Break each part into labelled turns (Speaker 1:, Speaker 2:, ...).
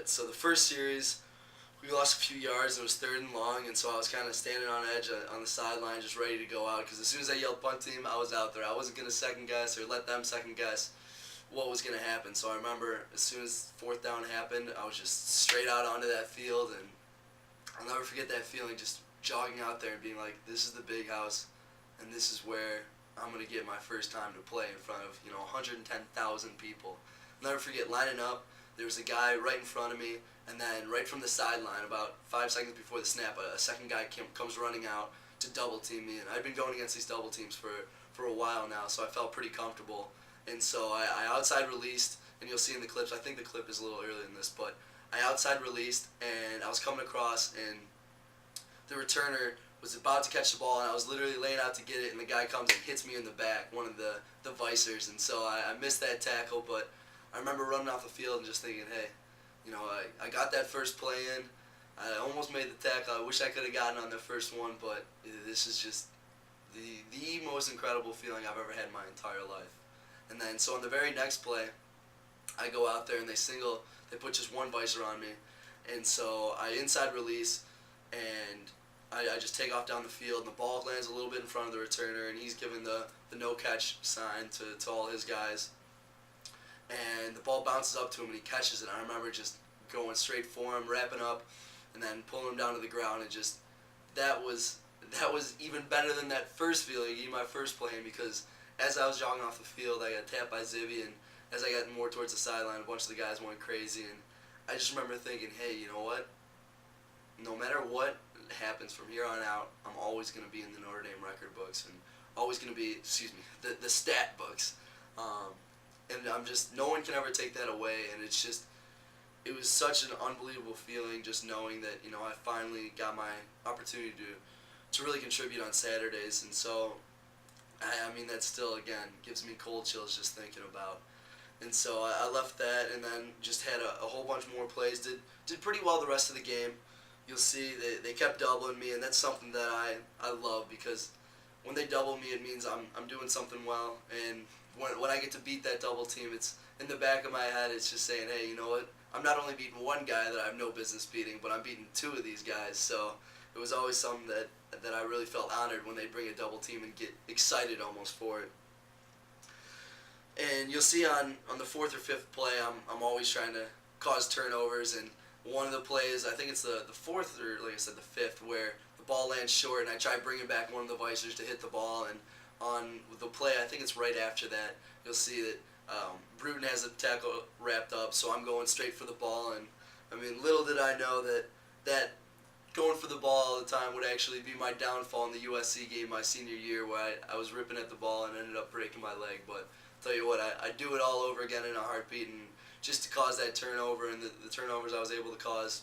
Speaker 1: So the first series, we lost a few yards. And it was 3rd and long, and so I was kind of standing on edge on the sideline, just ready to go out. Because as soon as I yelled punt team, I was out there. I wasn't gonna second guess or let them second guess what was gonna happen. So I remember as soon as 4th down happened, I was just straight out onto that field, and I'll never forget that feeling, just jogging out there and being like, "This is the big house, and this is where I'm gonna get my first time to play in front of 110,000 people." I'll never forget lining up. There was a guy right in front of me, and then right from the sideline, about 5 seconds before the snap, a second guy comes running out to double team me. And I've been going against these double teams for a while now, so I felt pretty comfortable. And so I outside released, and you'll see in the clips, I think the clip is a little earlier than this, but I outside released, and I was coming across, and the returner was about to catch the ball, and I was literally laying out to get it, and the guy comes and hits me in the back, one of the visors, and so I missed that tackle, but I remember running off the field and just thinking, hey, I got that first play in. I almost made the tackle. I wish I could have gotten on the first one, but this is just the most incredible feeling I've ever had in my entire life. And then, so on the very next play, I go out there and they put just one visor on me. And so I inside release, and I just take off down the field, and the ball lands a little bit in front of the returner, and he's giving the no catch sign to all his guys. And the ball bounces up to him, and he catches it. And I remember just going straight for him, wrapping up, and then pulling him down to the ground. And just that was even better than that first feeling, my first play in, because as I was jogging off the field, I got tapped by Zibby, and as I got more towards the sideline, a bunch of the guys went crazy. And I just remember thinking, hey, you know what? No matter what happens from here on out, I'm always going to be in the Notre Dame record books, and always going to be, the stat books. And I'm just, no one can ever take that away, and it was such an unbelievable feeling just knowing that, I finally got my opportunity to really contribute on Saturdays. And so, I mean, that still, again, gives me cold chills just thinking about. And so I left that, and then just had a whole bunch more plays, did pretty well the rest of the game. You'll see they kept doubling me, and that's something that I love, because when they double me, it means I'm doing something well. And when I get to beat that double team, it's in the back of my head, it's just saying, hey, you know what? I'm not only beating one guy that I have no business beating, but I'm beating 2 of these guys. So it was always something that I really felt honored when they bring a double team and get excited almost for it. And you'll see on the 4th or 5th play, I'm always trying to cause turnovers. And one of the plays, I think it's the 4th or, like I said, the 5th, where the ball lands short, and I try bringing back one of the visors to hit the ball. And on the play, I think it's right after that, you'll see that Bruton has a tackle wrapped up, so I'm going straight for the ball. And I mean, little did I know that going for the ball all the time would actually be my downfall in the USC game my senior year, where I was ripping at the ball and ended up breaking my leg. But I'll tell you what, I'd do it all over again in a heartbeat, and just to cause that turnover, and the turnovers I was able to cause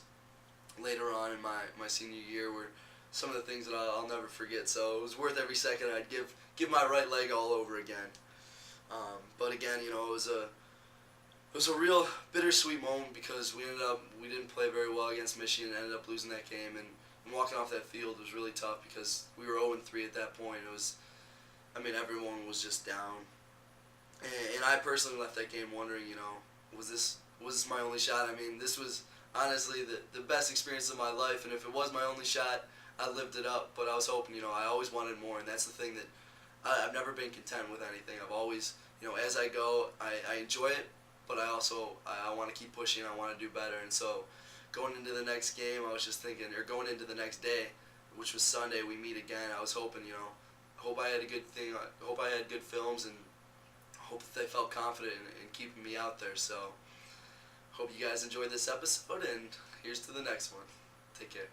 Speaker 1: later on in my senior year were some of the things that I'll never forget. So it was worth every second I'd give my right leg all over again. But again, it was a real bittersweet moment, because we didn't play very well against Michigan, and ended up losing that game. And walking off that field was really tough, because we were 0-3 at that point. Everyone was just down. And I personally left that game wondering, was this my only shot? I mean, this was honestly the best experience of my life, and if it was my only shot, I lived it up. But I was hoping, I always wanted more, and that's the thing that I've never been content with anything. I've always, as I go, I enjoy it, but I want to keep pushing. I want to do better. And so going into the next game, I was just thinking, or going into the next day, which was Sunday, we meet again. I was hoping, hope I had a good thing. I hope I had good films, and hope that they felt confident in keeping me out there. So hope you guys enjoyed this episode, and here's to the next one. Take care.